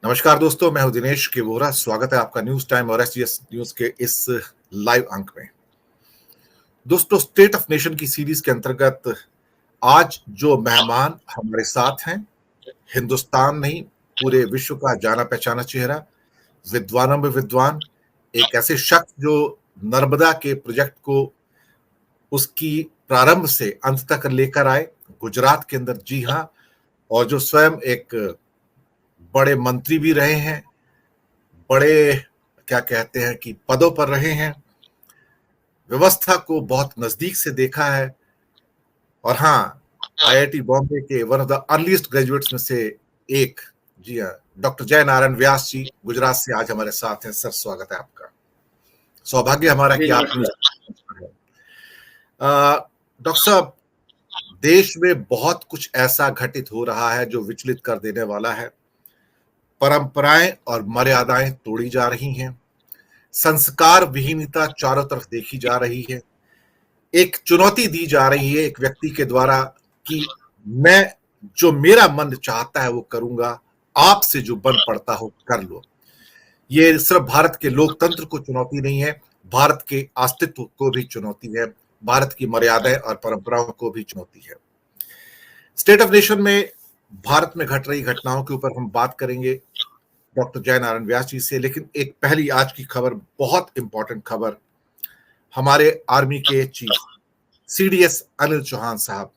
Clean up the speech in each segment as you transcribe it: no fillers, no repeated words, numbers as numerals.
नमस्कार दोस्तों, मैं हूं दिनेश के वोरा। स्वागत है आपका न्यूज टाइम और एसजीएस न्यूज के इस लाइव अंक में। दोस्तों, स्टेट ऑफ नेशन की सीरीज के अंतर्गत आज जो मेहमान हमारे साथ हैं, हिंदुस्तान नहीं पूरे विश्व का जाना पहचाना चेहरा, विद्वानों में विद्वान, एक ऐसे शख्स जो नर्मदा के प्रोजेक्ट को उसकी प्रारंभ से अंत तक लेकर आए गुजरात के अंदर। जी हाँ, और जो स्वयं एक बड़े मंत्री भी रहे हैं, बड़े क्या कहते हैं कि पदों पर रहे हैं, व्यवस्था को बहुत नजदीक से देखा है। और हाँ, आईआईटी बॉम्बे के one of the earliest graduates में से एक, जी हाँ, डॉक्टर जय नारायण व्यास जी गुजरात से आज हमारे साथ हैं। सर, स्वागत है आपका। सौभाग्य हमारा जी कि आप न्यूज नमस्कार। डॉक्टर साहब, देश में बहुत कुछ ऐसा घटित हो रहा है जो विचलित कर देने वाला है। परंपराएं और मर्यादाएं तोड़ी जा रही हैं, संस्कार विहीनता चारों तरफ देखी जा रही है। एक चुनौती दी जा रही है एक व्यक्ति के द्वारा कि मैं जो मेरा मन चाहता है वो करूंगा, आपसे जो बन पड़ता हो कर लो। ये सिर्फ भारत के लोकतंत्र को चुनौती नहीं है, भारत के अस्तित्व को भी चुनौती है, भारत की मर्यादाएं और परंपराओं को भी चुनौती है। स्टेट ऑफ नेशन में भारत में घट रही घटनाओं के ऊपर हम बात करेंगे डॉक्टर जय नारायण व्यास जी से। लेकिन एक पहली आज की खबर, बहुत इंपॉर्टेंट खबर, हमारे आर्मी के चीफ सीडीएस अनिल चौहान साहब,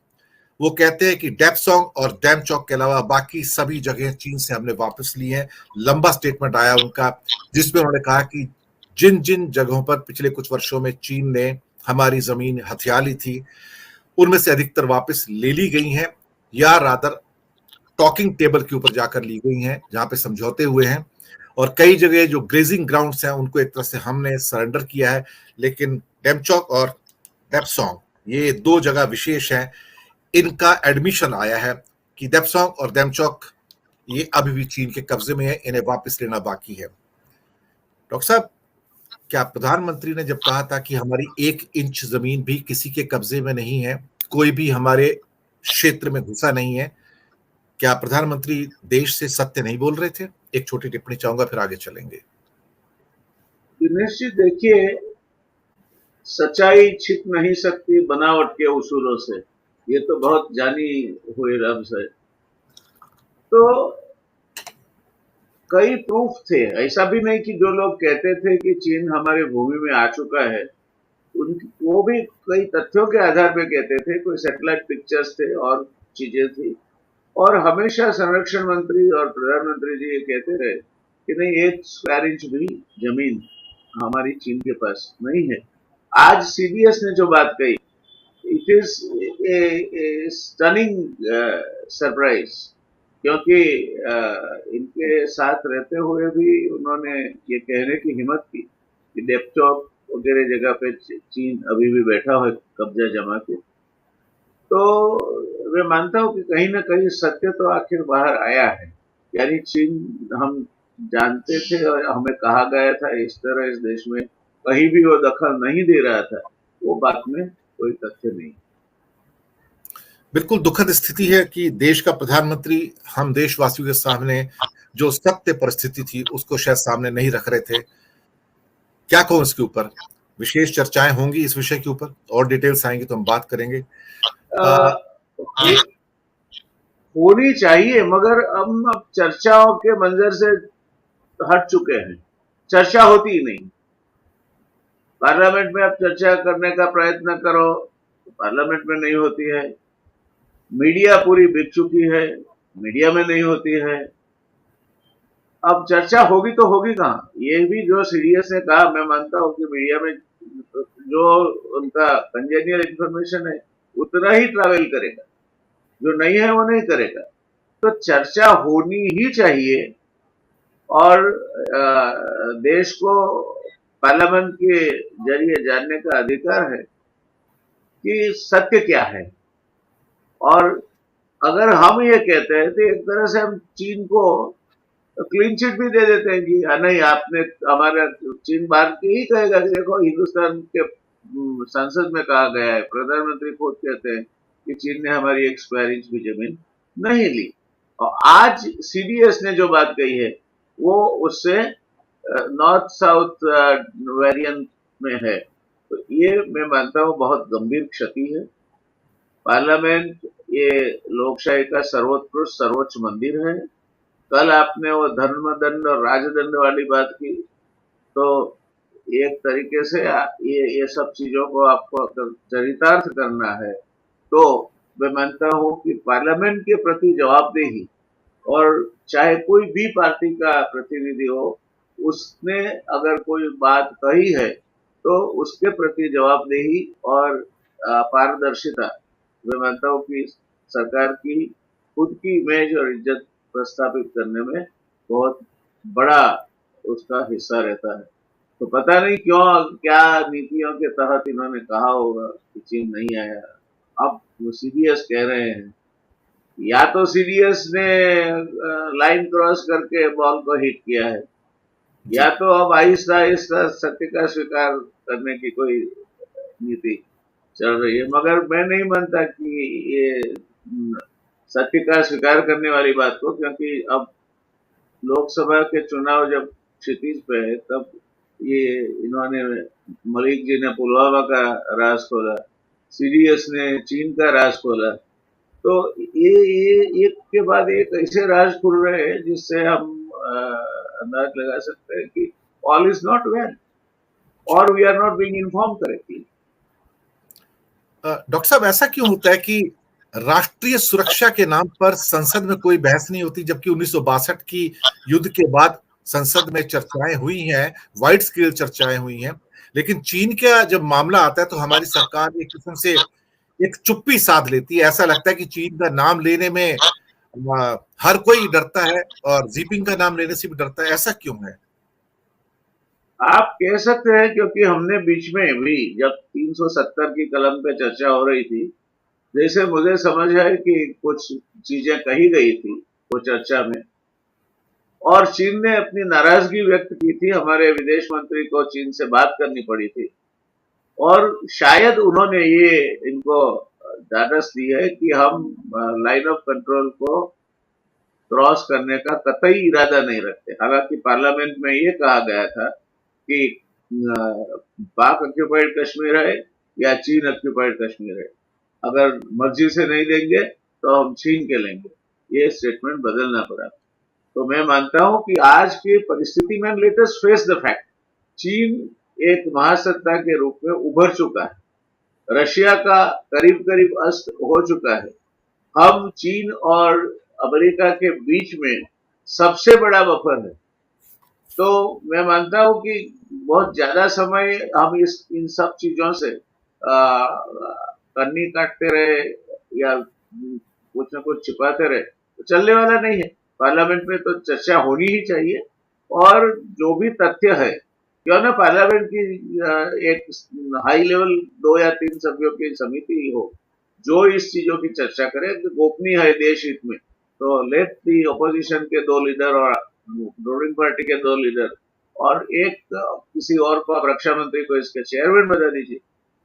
वो कहते हैं कि डेपसोंग और डैमचौक के अलावा बाकी सभी जगह चीन से हमने वापस ली हैं। लंबा स्टेटमेंट आया उनका, जिसमें उन्होंने कहा कि जिन जिन जगहों पर पिछले कुछ वर्षों में चीन ने हमारी जमीन हथिया ली थी, उनमें से अधिकतर वापस ले ली गई हैं, या रादर टॉकिंग टेबल के ऊपर जाकर ली गई हैं, जहां पे समझौते हुए हैं। और कई जगह जो ग्रेजिंग ग्राउंड्स हैं उनको एक तरह से हमने सरेंडर किया है। लेकिन डेमचौक और डेपसोंग, ये दो जगह विशेष हैं। इनका एडमिशन आया है कि डेपसोंग और डेमचौक ये अभी भी चीन के कब्जे में है, इन्हें वापस लेना बाकी है। डॉक्टर साहब, क्या प्रधानमंत्री ने जब कहा था कि हमारी 1 इंच जमीन भी किसी के कब्जे में नहीं है, कोई भी हमारे क्षेत्र में घुसा नहीं है, क्या प्रधानमंत्री देश से सत्य नहीं बोल रहे थे? एक छोटी टिप्पणी चाहूंगा, फिर आगे चलेंगे। दिनेश जी, देखिए, सच्चाई छिप नहीं सकती बनावट के उसूलों से। ये तो बहुत जानी हुई रम्स है। तो कई प्रूफ थे। ऐसा भी नहीं कि जो लोग कहते थे कि चीन हमारी भूमि में आ चुका है, वो भी कई तथ्यों के आधार पे कहते थे। कोई सैटेलाइट पिक्चर्स थे और चीजें थी। और हमेशा संरक्षण मंत्री और प्रधानमंत्री जी ये कहते रहे कि नहीं, 1 स्क्वायर इंच भी जमीन हमारी चीन के पास नहीं है। आज सीडीएस ने जो बात कही, it is a stunning surprise, क्योंकि इनके साथ रहते हुए भी उन्होंने ये कहने की हिम्मत की कि डेपचौक वगैरह जगह पे चीन अभी भी बैठा है कब्जा जमा के। तो मैं मानता हूं कि कहीं ना कहीं सत्य तो आखिर बाहर आया है। यानी चीन, हम जानते थे और हमें कहा गया था इस तरह इस देश में कहीं भी वो दखल नहीं दे रहा था, वो बात में कोई तथ्य नहीं। बिल्कुल दुखद स्थिति है कि देश का प्रधानमंत्री हम देशवासियों के सामने जो सत्य परिस्थिति थी उसको शायद सामने नहीं रख रहे थे। क्या कहूं इसके ऊपर, विशेष चर्चाएं होंगी इस विषय के ऊपर, और डिटेल्स आएंगे तो हम बात करेंगे। ये होनी चाहिए, मगर हम अब चर्चाओं के मंजर से हट चुके हैं। चर्चा होती ही नहीं। पार्लियामेंट में अब चर्चा करने का प्रयत्न करो तो पार्लियामेंट में नहीं होती है। मीडिया पूरी बिक चुकी है, मीडिया में नहीं होती है। अब चर्चा होगी तो होगी कहाँ? ये भी जो सीडीएस ने कहा, मैं मानता हूँ कि मीडिया में जो उनका कंजेनियल इंफॉर्मेशन है उतना ही ट्रैवल करेगा, जो नहीं है वो नहीं करेगा। तो चर्चा होनी ही चाहिए। और देश को पार्लियामेंट के जरिए जानने का अधिकार है कि सत्य क्या है। और अगर हम ये कहते हैं तो एक तरह से हम चीन को क्लीन चिट भी दे देते हैं कि नहीं, आपने हमारा, चीन बात के ही कहेगा कि देखो, हिंदुस्तान के संसद में कहा गया है, प्रधानमंत्री खुद कहते हैं कि चीन ने हमारी 1 स्क्वायर इंच भी जमीन नहीं ली। और आज सीडीएस ने जो बात कही है वो उससे नॉर्थ साउथ वेरिएंट में है। तो ये मैं मानता हूँ बहुत गंभीर क्षति है। पार्लियामेंट ये लोकशाही का सर्वोत्कृष्ट सर्वोच्च मंदिर है। कल आपने वो धर्मदंड और राजदंड वाली बात की, तो एक तरीके से ये सब चीजों को आपको अगर चरितार्थ करना है, तो मैं मानता हूँ कि पार्लियामेंट के प्रति जवाबदेही, और चाहे कोई भी पार्टी का प्रतिनिधि हो, उसने अगर कोई बात कही है तो उसके प्रति जवाबदेही और पारदर्शिता, मैं मानता हूँ कि सरकार की खुद की इमेज और इज्जत प्रस्थापित करने में बहुत बड़ा उसका हिस्सा रहता है। तो पता नहीं क्यों, क्या नीतियों के तहत इन्होंने कहा होगा कि चीन नहीं आया। अब वो सीडीएस कह रहे हैं, या तो सीडीएस ने लाइन क्रॉस करके बॉल को हिट किया है, या जी। तो अब आहिस्ता आहिस्ता सत्य का स्वीकार करने की कोई नीति चल रही है। मगर मैं नहीं मानता कि ये सत्य का स्वीकार करने वाली बात को, क्योंकि अब लोकसभा के चुनाव जब क्षितिज पे है, तब ये इन्होंने, मलिक जी ने पुलवामा का राज खोला, सीडीएस ने चीन का राज खोला। तो ये एक के बाद एक ऐसे राज खुल रहे हैं जिससे हम अंदाज लगा सकते हैं कि ऑल इज नॉट वेल, और we are not being inform correctly. Doctor साहब, ऐसा क्यों होता है कि राष्ट्रीय सुरक्षा के नाम पर संसद में कोई बहस नहीं होती, जबकि 1962 की युद्ध के बाद संसद में चर्चाएं हुई हैं, वाइड स्केल चर्चाएं हुई हैं, लेकिन चीन का जब मामला आता है तो हमारी सरकार एक किस्म से एक चुप्पी साध लेती है। ऐसा लगता है कि चीन का नाम लेने में हर कोई डरता है और जीपिंग का नाम लेने से भी डरता है। ऐसा क्यों है? आप कह सकते हैं, क्योंकि हमने बीच में भी जब 370 की कलम पे चर्चा हो रही थी, जैसे मुझे समझ है कि कुछ चीजें कही गई थी वो चर्चा में, और चीन ने अपनी नाराजगी व्यक्त की थी, हमारे विदेश मंत्री को चीन से बात करनी पड़ी थी, और शायद उन्होंने ये इनको ढाढ़स दी है कि हम लाइन ऑफ कंट्रोल को क्रॉस करने का कतई इरादा नहीं रखते। हालांकि पार्लियामेंट में ये कहा गया था कि पाक ऑक्यूपाइड कश्मीर है या चीन ऑक्यूपाइड कश्मीर है, अगर मर्जी से नहीं देंगे तो हम छीन के लेंगे। ये स्टेटमेंट बदलना पड़ा। तो मैं मानता हूं कि आज की परिस्थिति में let us face the fact, चीन एक महासत्ता के रूप में उभर चुका है, रशिया का करीब करीब अस्त हो चुका है। हम चीन और अमेरिका के बीच में सबसे बड़ा बफर है। तो मैं मानता हूं कि बहुत ज्यादा समय हम इस इन सब चीजों से कन्नी काटते रहे या कुछ न कुछ छिपाते रहे तो चलने वाला नहीं है। पार्लियामेंट में तो चर्चा होनी ही चाहिए, और जो भी तथ्य है, क्यों ना पार्लियामेंट की एक हाई लेवल 2 या 3 सभ्यों की समिति हो जो इस चीजों की चर्चा करे, गोपनीय है देश हित में। तो लेट दी ऑपोजिशन के 2 लीडर और रूलिंग पार्टी के 2 लीडर और एक किसी और को, आप रक्षा मंत्री को इसके चेयरमैन बना दीजिए।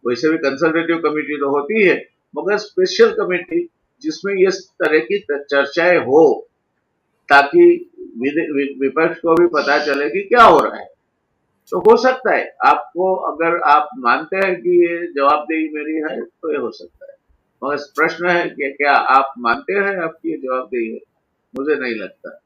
वैसे भी कंसल्टेटिव कमेटी तो होती है, मगर स्पेशल कमेटी जिसमें इस तरह की चर्चाएं हो, ताकि विपक्ष को भी पता चले कि क्या हो रहा है। तो हो सकता है, आपको अगर आप मानते हैं कि ये जवाबदेही मेरी है तो ये हो सकता है, मगर प्रश्न है कि क्या आप मानते हैं आपकी ये जवाबदेही है? मुझे नहीं लगता।